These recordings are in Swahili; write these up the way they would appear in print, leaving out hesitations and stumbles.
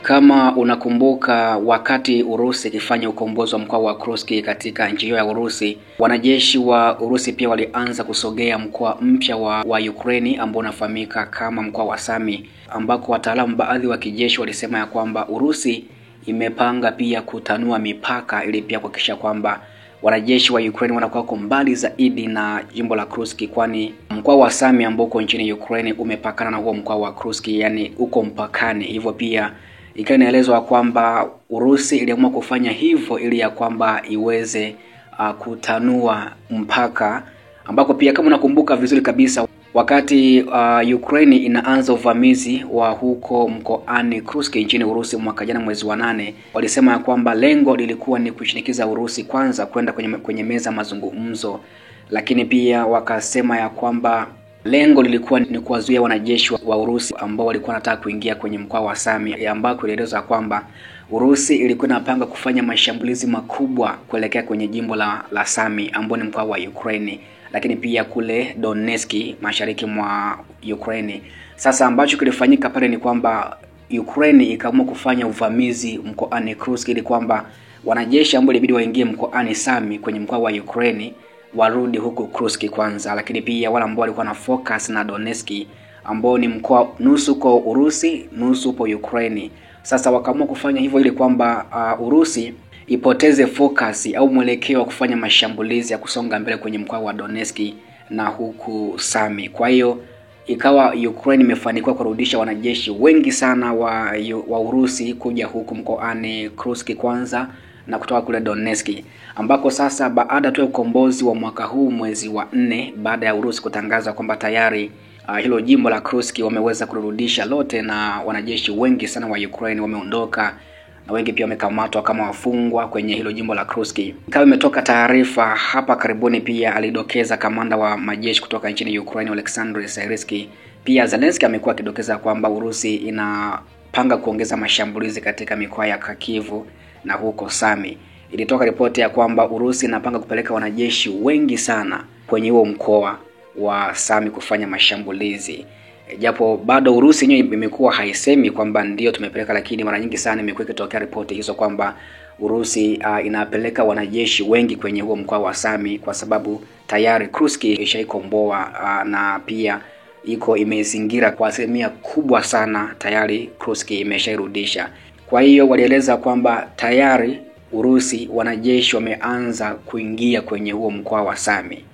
Kama unakumbuka wakati Urusi ikifanya ukombozi wa mkoa wa Kursk katika nchi hiyo ya Urusi, wanajeshi wa Urusi pia walianza kusogea mkoa mpya wa Ukraine ambao unafahamika kama mkoa wa Sami, ambako wataalamu baadhi wa kijeshi walisema ya kwamba Urusi imepanga pia kutanua mipaka ili pia kuhakikisha kwamba wanajeshi wa Ukraine wanakuwa mbali zaidi na jimbo la Kursk, kwani mkoa wa Sami ambao uko nchini Ukraine umepakana na huo mkoa wa Kursk, yani uko mpakani. Hivyo pia ikawa inaelezwa kwamba Urusi iliamua kufanya hivyo ili ya kwamba iweze kutanua mpaka, ambako pia kama unakumbuka vizuri kabisa wakati Ukraine inaanza uvamizi wa huko mkoani Kursk nchini Urusi mwaka jana mwezi wa 8, walisema ya kwamba lengo lilikuwa ni kushinikiza Urusi kwanza kwenda kwenye meza mazungumzo, lakini pia wakasema ya kwamba lengo lilikuwa ni kuwazuia wanajeshi wa Urusi ambao walikuwa wanataka kuingia kwenye mkoa wa Sami, ambako ilielezwa kwamba Urusi ilikuwa inapanga kufanya mashambulizi makubwa kuelekea kwenye jimbo la Sami ambao ni mkoa wa Ukraine, lakini pia kule Donetsk mashariki mwa Ukraine. Sasa ambacho kilifanyika pale ni kwamba Ukraine ikaamua kufanya uvamizi mkoani Kursk ili kwamba wanajeshi ambao ilibidi waingie mkoani Sami kwenye mkoa wa Ukraine warudi huko Kursk kwanza, lakini pia wale ambao walikuwa na focus na Donetsk ambao ni mkoa nusu kwa Urusi nusu kwa Ukraine. Sasa wakaamua kufanya hivyo ili kwamba Urusi ipoteze focus au mwelekeo wa kufanya mashambulizi ya kusonga mbele kwenye mkoa wa Donetsk na huku Sami. Kwa hiyo ikawa Ukraine imefanikiwa kurudisha wanajeshi wengi sana wa Urusi kuja huku mkoani Kursk kwanza na kutoka kule Donetsk, ambako sasa baada tu ya ukombozi wa mwaka huu mwezi wa 4, baada ya Urusi kutangaza kwamba tayari hilo jimbo la Kursk wameweza kurudisha lote na wanajeshi wengi sana wa Ukraine wameondoka na wengi pia wamekamatwa kama wafungwa kwenye hilo jimbo la Kursk. Kama imetoka taarifa hapa karibuni, pia alidokeza kamanda wa majeshi kutoka nchini Ukraine Oleksandr Syrskyi. Pia Zelensky amekuwa akidokeza kwamba Urusi inapanga kuongeza mashambulizi katika mikoa ya Kharkiv na huko Sami. Ilitoka ripoti ya kwamba Urusi inapanga kupeleka wanajeshi wengi sana kwenye huo mkoa wa Sami kufanya mashambulizi. Japo bado Urusi yenyewe imekuwa haisemi kwamba ndio tumepeleka, lakini mara nyingi sana imekuwa ikitokea ripoti hizo kwamba Urusi inapeleka wanajeshi wengi kwenye huo mkoa wa Sami kwa sababu tayari Kursk ishaikomboa na pia iko imezingira kwa asilimia kubwa sana, tayari Kursk imeshairudisha. Kwa hiyo walieleza kwamba tayari Urusi wanajeshi wameanza kuingia kwenye huo mkoa wa Sami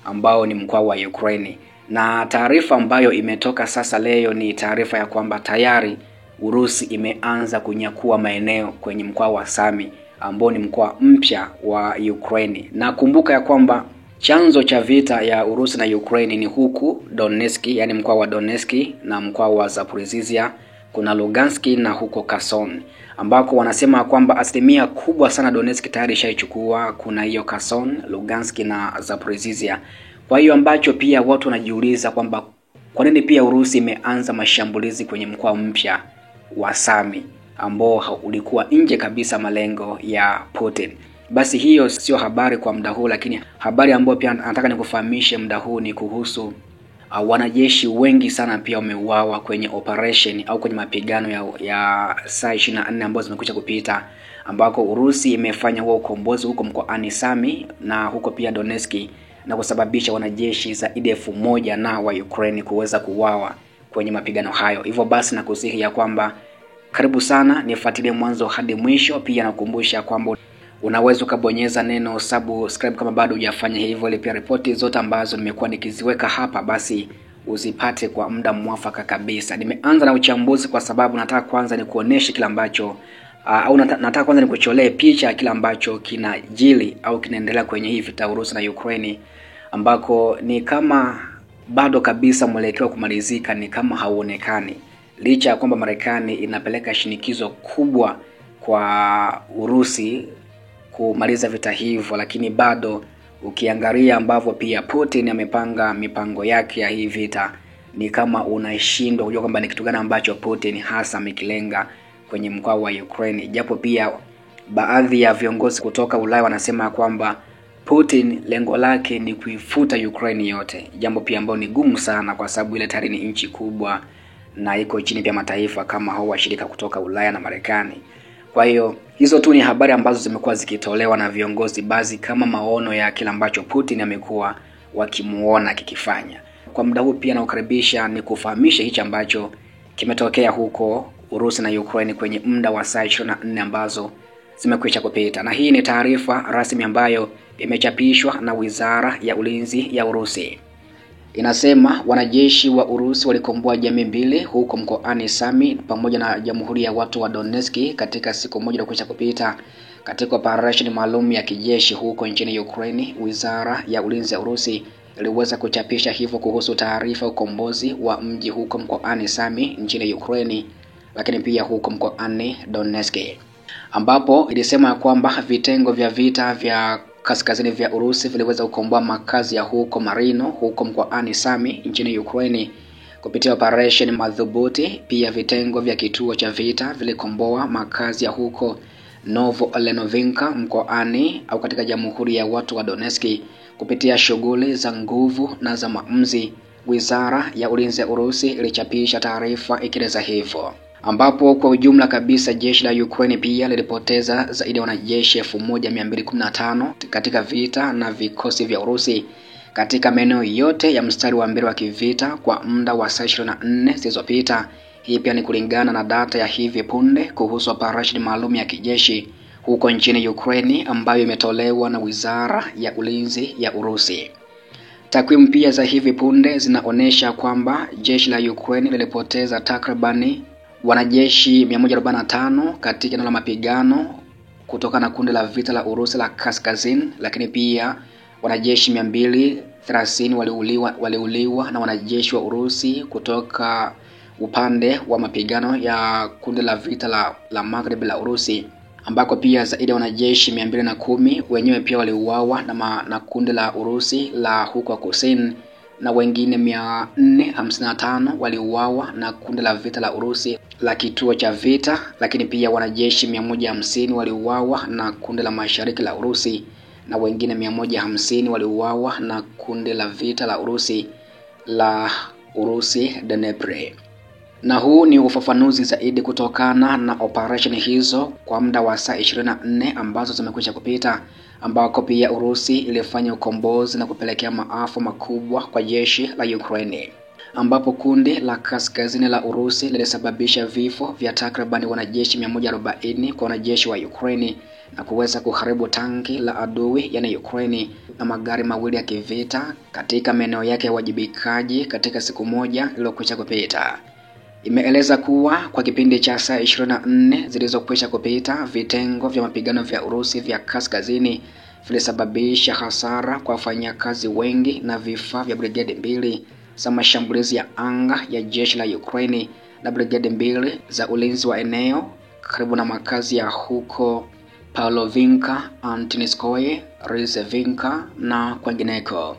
ambao ni mkoa wa Ukraine. Na taarifa ambayo imetoka sasa leo ni taarifa ya kwamba tayari Urusi imeanza kunyakua maeneo kwenye mkoa wa Sami ambao ni mkoa mpya wa Ukraine. Na kumbuka ya kwamba chanzo cha vita ya Urusi na Ukraine ni huku Donetsk, yani mkoa wa Donetsk, na mkoa wa Zaporizhia, kuna Lugansk na huko Kherson, ambako wanasema kwamba asilimia kubwa sana Donetsk tayari ishaichukua. Kuna hiyo Kherson, Lugansk na Zaporizhia. Kwa hiyo ambacho pia watu wanajiuliza kwamba kwa nini pia Urusi imeanza mashambulizi kwenye mkoa mpya wa Sami ambao ulikuwa nje kabisa malengo ya Putin. Basi hiyo sio habari kwa muda huu, lakini habari ambayo pia nataka nikufahamishe muda huu ni kuhusu wanajeshi wengi sana pia wameuawa kwenye operation au kwenye mapigano ya saa 24 ambazo zimekuja kupita, ambako Urusi imefanya huo ukombozi huko mkoani Sami na huko pia Donetsk na kusababisha wanajeshi zaidi ya 1000 na wa Ukraine kuweza kuuawa kwenye mapigano hayo. Hivyo basi nakusihi ya kwamba karibu sana nifuatilie mwanzo hadi mwisho. Pia nakukumbusha kwamba unaweza kubonyeza neno subscribe kama bado hujafanya hivyo, ili pia ripoti zote ambazo nimekuwa nikiziweka hapa basi uzipate kwa muda mwafaka kabisa. Nimeanza na uchambuzi kwa sababu nataka kwanza nikuoneshe kile ambacho nataka kwanza nikucholee picha ya kile ambacho kinajili au kinaendelea kwenye hii vita Urusi na Ukraine, ambako ni kama bado kabisa mwelekeo kumalizika ni kama hauonekani, licha ya kwamba Marekani inapeleka shinikizo kubwa kwa Urusi kumaliza vita hivyo, lakini bado ukiangalia ambavyo pia Putin amepanga mipango yake ya hii vita ni kama unashindwa kujua kwamba ni kitu gani ambacho Putin hasa amekilenga kwenye mkoa wa Ukraine. Japo pia baadhi ya viongozi kutoka Ulaya wanasema kwamba Putin lengo lake ni kuifuta Ukraine yote, jambo pia ambalo ni gumu sana kwa sababu ile tayari ni nchi kubwa na iko chini pia mataifa kama hao washirika kutoka Ulaya na Marekani. Kwa hiyo hizo tu ni habari ambazo zimekuwa zikitolewa na viongozi baadhi kama maono ya kila ambacho Putin amekuwa wakimuona kikifanya. Kwa muda huu pia naukaribisha ni kufahamisha hichi ambacho kimetokea huko Urusi na Ukraine kwenye muda wa saa 24 ambazo zimekwisha kupita. Na hii ni taarifa rasmi ambayo imechapishwa na Wizara ya Ulinzi ya Urusi. Inasema wanajeshi wa Urusi walikomboa jamii mbili huko mkoani Sami pamoja na Jamhuri ya Watu wa Donetsk katika siku moja iliyokwisha kupita katika operation maalum ya kijeshi huko nchini Ukraine. Wizara ya Ulinzi ya Urusi iliweza kuchapisha hivyo kuhusu taarifa ukombozi wa mji huko mkoani Sami nchini Ukraine, lakini pia huko mkoani Donetsk, ambapo ilisema kwamba vitengo vya vita vya kaskazini vya Urusi viliweza kukomboa makazi ya huko Marino huko mkoani Sami nchini Ukraine kupitia operation madhubuti. Pia vitengo vya kituo cha vita vilikomboa makazi ya huko Novo-Lenovinka mkoani au katika Jamhuri ya Watu wa Donetsk kupitia shughuli za nguvu na za maamuzi. Wizara ya Ulinzi ya Urusi ilichapisha taarifa ikieleza hivyo, ambapo kwa ujumla kabisa jeshi la Ukraine pia lilipoteza zaidi ya wanajeshi 1215 katika vita na vikosi vya Urusi katika maeneo yote ya mstari wa mbele wa kivita kwa muda wa saa 24 zilizopita. Hii pia ni kulingana na data ya hivi punde kuhusu operation maalum ya kijeshi huko nchini Ukraine ambayo imetolewa na Wizara ya Ulinzi ya Urusi. Takwimu pia za hivi punde zinaonesha kwamba jeshi la Ukraine lilipoteza takribani wanajeshi 145 katika eneo la mapigano kutoka na kundi la vita la Urusi la Kaskazini, lakini pia wanajeshi 230 waliuliwa na wanajeshi wa Urusi kutoka upande wa mapigano ya kundi la vita la Magharibi la Urusi, ambako pia zaidi ya wanajeshi 210 wenyewe pia waliuawa na kundi la Urusi la huko kusini, na wengine 455 waliuawa na kundi la vita la Urusi la kituo cha vita, lakini pia wanajeshi 150 waliuawa na kundi la mashariki la Urusi, na wengine 150 waliuawa na kundi la vita la Urusi la Dnepr. Na huu ni ufafanuzi zaidi kutokana na operation hizo kwa muda wa saa 24 ambazo zimekwisha kupita, ambako pia Urusi ilifanya ukombozi na kupelekea maafa makubwa kwa jeshi la Ukraine, ambapo kundi la kaskazini la Urusi lilisababisha vifo vya takriban wanajeshi 140 kwa wanajeshi wa Ukraine na kuweza kuharibu tanki la adui yani Ukraine na magari mawili ya kivita katika maeneo yake ya wajibikaji katika siku moja iliyokwisha kupita. Imeeleza kuwa kwa kipindi cha saa 24 zilizokwisha kupita, vitengo vya mapigano vya Urusi vya kaskazini vilisababisha hasara kwa wafanyakazi wengi na vifaa vya brigade 2 za mashambulizi ya anga ya jeshi la Ukraine na brigade 2 za ulinzi wa eneo karibu na makazi ya huko Pavlovinka, Antoniskoye, Rizevinka na kwengineko.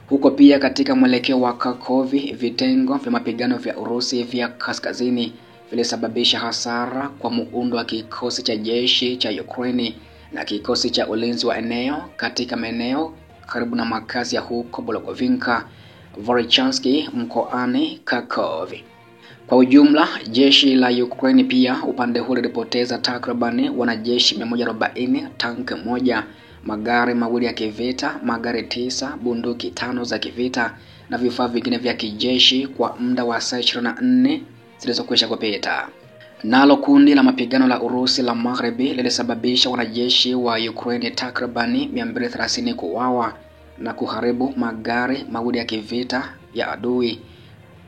Huko pia katika mwelekeo wa Kharkov, vitengo vya mapigano vya Urusi vya kaskazini vilisababisha hasara kwa muundo wa kikosi cha jeshi cha Ukraine na kikosi cha ulinzi wa eneo katika maeneo karibu na makazi ya huko Bologovinka, Volchanski mkoani Kharkov. Kwa ujumla jeshi la Ukraine pia upande huu lilipoteza takribani wanajeshi 140, tanki moja, magari mawili ya kivita, magari 9, bunduki 5 za kivita na vifaa vingine vya kijeshi kwa muda wa saa 24 zilizokwisha kupita. Nalo kundi la mapigano la Urusi la Magharibi lilisababisha wanajeshi wa Ukraine takribani 230 kuuawa na kuharibu magari mawili ya kivita ya adui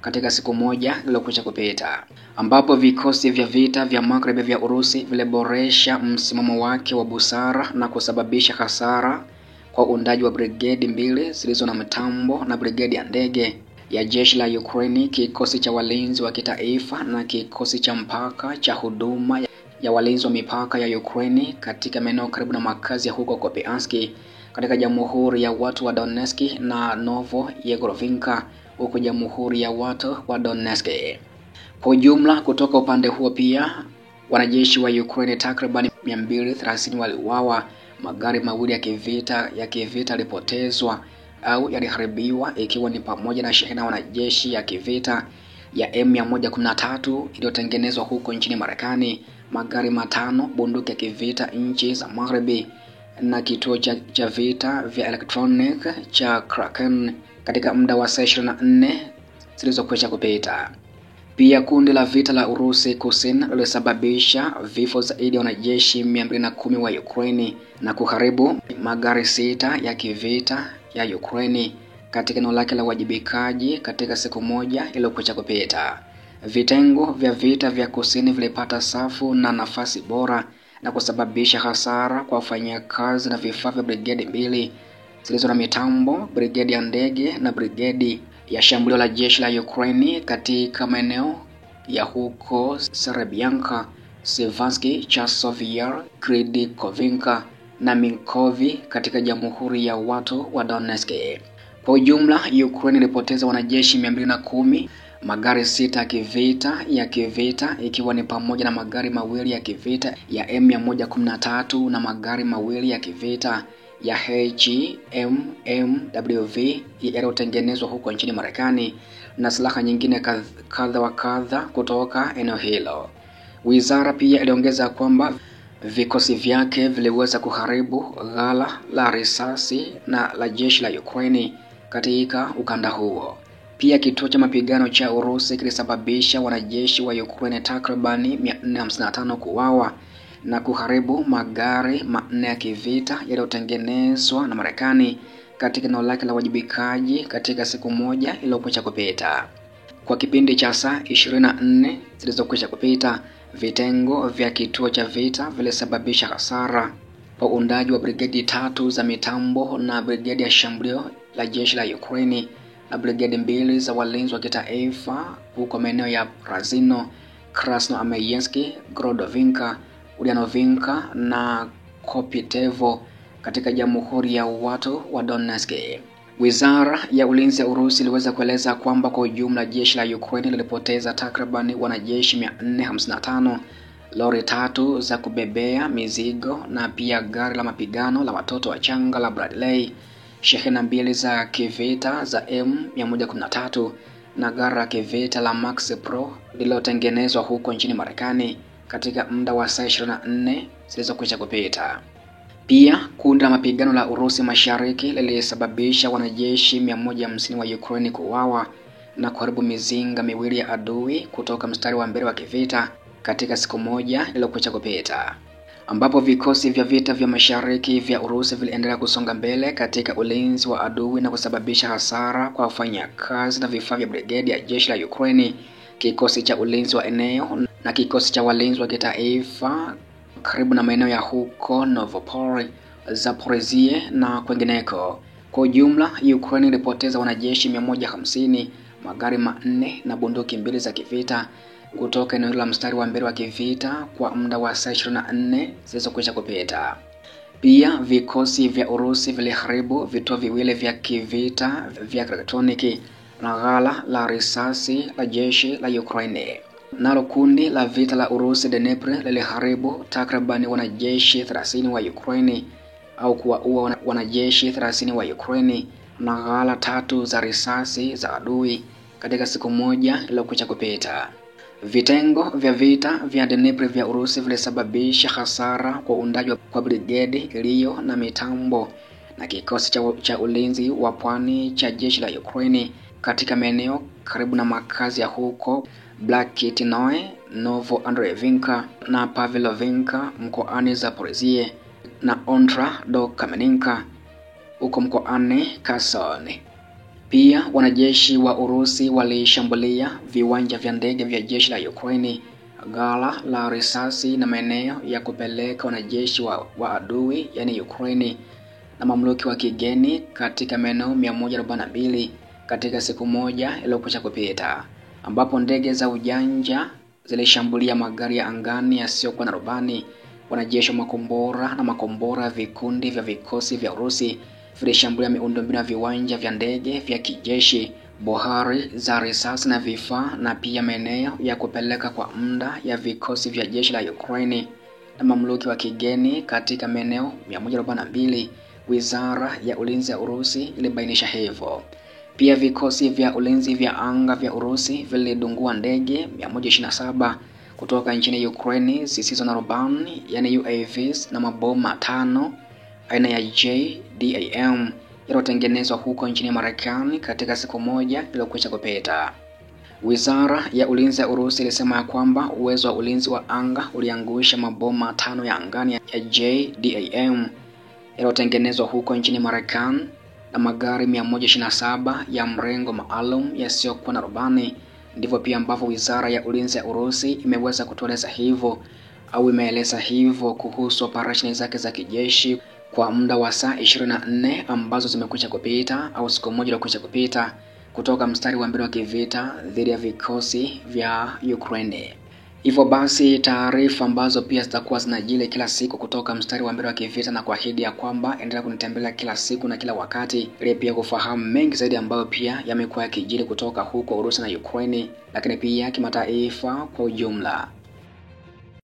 katika siku moja iliyokwisha kupita, ambapo vikosi vya vita vya Magharibi vya Urusi viliboresha msimamo wake wa busara na kusababisha hasara kwa uundaji wa brigade 2 zilizo na mitambo na brigade ya ndege ya jeshi la Ukraine, kikosi cha walinzi wa kitaifa na kikosi cha mpaka cha huduma ya walinzi wa mipaka ya Ukraine katika maeneo karibu na makazi ya huko Kupiansk katika Jamhuri ya Watu wa Donetsk na Novo-Yegovinka huko Jamhuri ya Watu wa Donetsk. Kwa ujumla kutoka upande huo pia wanajeshi wa Ukraine takriban 230 waliuawa, magari mawili ya kivita yalipotezwa au yaliharibiwa, ikiwa ni pamoja na shehena wanajeshi ya kivita ya M113 iliyotengenezwa huko nchini Marekani, magari 5, bunduki ya kivita nchi za Magharibi na kituo cha vita vya electronic cha Kraken katika muda wa saa 24 zilizokwisha kupita. Pia kundi la vita la Urusi Kusini lilisababisha vifo zaidi ya wanajeshi 210 wa Ukraine na kuharibu magari 6 ya kivita ya Ukraine katika eneo lake la wajibikaji katika siku moja iliyokwisha kupita. Vitengo vya vita vya Kusini vilipata safu na nafasi bora na kusababisha hasara kwa wafanyakazi na vifaa vya brigedi 2 zilizo na mitambo, brigedi ya ndege na brigedi ya shambulio la jeshi la Ukraine katika maeneo ya huko Serebianka, Sivansky, Chasovyer, Krydikovinka na Minkovi katika Jamhuri ya Watu wa Donetsk. Kwa ujumla, Ukraine ilipoteza wanajeshi 210, magari 6 ya kivita ikiwa ni pamoja na magari 2 ya kivita ya M113 na magari 2 ya kivita ya HMMWV yaliyotengenezwa huko nchini Marekani na silaha nyingine kadha wa kadha kutoka eneo hilo. Wizara pia iliongeza kwamba vikosi vyake viliweza kuharibu ghala la risasi na la jeshi la Ukraine katika ukanda huo. Pia kituo cha mapigano cha Urusi kilisababisha wanajeshi wa Ukraine takribani 455 kuuawa na kuharibu magari 4 ya kivita yaliyotengenezwa na Marekani katika eneo lake la wajibikaji katika siku moja iliyokwisha kupita. Kwa kipindi cha saa 24 zilizokwisha kupita, vitengo vya kituo cha vita vilisababisha hasara kwa uundaji wa brigedi 3 za mitambo na brigedi ya shambulio la jeshi la Ukraine na brigedi 2 za walinzi wa kitaifa huko maeneo ya Razino, Krasnoarmeysk, Grodovinka, Ulianovinka na Kopitevo katika Jamhuri ya Watu wa Donetsk. Wizara ya Ulinzi ya Urusi iliweza kueleza kwamba kwa ujumla jeshi la Ukraine lilipoteza takribani wanajeshi 455, lori 3 za kubebea mizigo na pia gari la mapigano la watoto wachanga la Bradley, shehena 2 za kivita za M113 na gari la kivita la Max Pro lililotengenezwa huko nchini Marekani katika muda wa saa 24 zilizokwisha kupita. Pia kundi la mapigano la Urusi Mashariki lilisababisha wanajeshi 150 wa Ukraine kuuawa na kuharibu mizinga 2 ya adui kutoka mstari wa mbele wa kivita katika siku moja iliyokwisha kupita, ambapo vikosi vya vita vya Mashariki vya Urusi viliendelea kusonga mbele katika ulinzi wa adui na kusababisha hasara kwa wafanyakazi na vifaa vya brigedi ya jeshi la Ukraine, kikosi cha ulinzi wa eneo na kikosi cha walinzi wa kitaifa karibu na maeneo ya huko Novopol, Zaporizhia na kwengineko. Kwa ujumla, Ukraine ilipoteza wanajeshi 150, magari 4 na bunduki 2 za kivita kutoka eneo la mstari wa mbele wa kivita kwa muda wa saa 24 zilizokwisha kupita. Pia vikosi vya Urusi viliharibu vituo 2 vya kivita vya elektroniki na ghala la risasi la jeshi la Ukraine. Nalo kundi la vita la Urusi Dnipro liliharibu takribani wanajeshi 30 wa Ukraine au kuwaua wanajeshi 30 wa Ukraine na ghala 3 za risasi za adui katika siku moja iliyokwisha kupita. Vitengo vya vita vya Dnipro vya Urusi vilisababisha hasara kwa uundaji kwa brigedi iliyo na mitambo na kikosi cha ulinzi wa pwani cha jeshi la Ukraine katika maeneo karibu na makazi ya huko Blakitinoe, Novoandreevka na Pavlovinka mkoani Zaporizhia na Ondra do Kameninka huko mkoani Kherson. Pia wanajeshi wa Urusi walishambulia viwanja vya ndege vya jeshi la Ukraine, ghala la risasi na maeneo ya kupeleka wanajeshi wa adui yani Ukraine na mamluki wa kigeni katika maeneo 142 katika siku moja iliyokwisha kupita, ambapo ndege za ujanja zilishambulia magari ya angani yasiyokuwa na rubani. Wanajeshi wa makombora vikundi vya vikosi vya Urusi vilishambulia miundombinu ya viwanja vya ndege vya kijeshi, bohari za risasi na vifaa na pia maeneo ya kupeleka kwa muda ya vikosi vya jeshi la Ukraine na mamluki wa kigeni katika maeneo 142. Wizara ya Ulinzi ya Urusi ilibainisha hivyo. Pia vikosi vya ulinzi vya anga vya Urusi vilidungua ndege 127 kutoka nchini Ukraine zisizo na rubani, yani UAVs, na maboma 5 aina ya JDAM yaliyotengenezwa huko nchini Marekani katika siku moja iliyokwisha kupita. Wizara ya ulinzi ya Urusi ilisema ya kwamba uwezo wa ulinzi wa anga uliangusha maboma 5 ya angani ya JDAM yaliyotengenezwa huko nchini Marekani na magari 127 ya mrengo maalum yasiyokuwa na rubani. Ndivyo pia ambavyo wizara ya ulinzi ya Urusi imeweza kutueleza hivyo au imeeleza hivyo kuhusu operesheni zake za kijeshi kwa muda wa saa 24 ambazo zimekwisha kupita au siku moja iliyokwisha kupita kutoka mstari wa mbele wa kivita dhidi ya vikosi vya Ukraine. Hivyo basi taarifa ambazo pia zitakuwa zinajili kila siku kutoka mstari wa mbele wa kivita, na kuahidi ya kwamba endelea kunitembelea kila siku na kila wakati ili pia kufahamu mengi zaidi ambayo pia yamekuwa yakijili kutoka huko Urusi na Ukraine, lakini pia kimataifa kwa ujumla.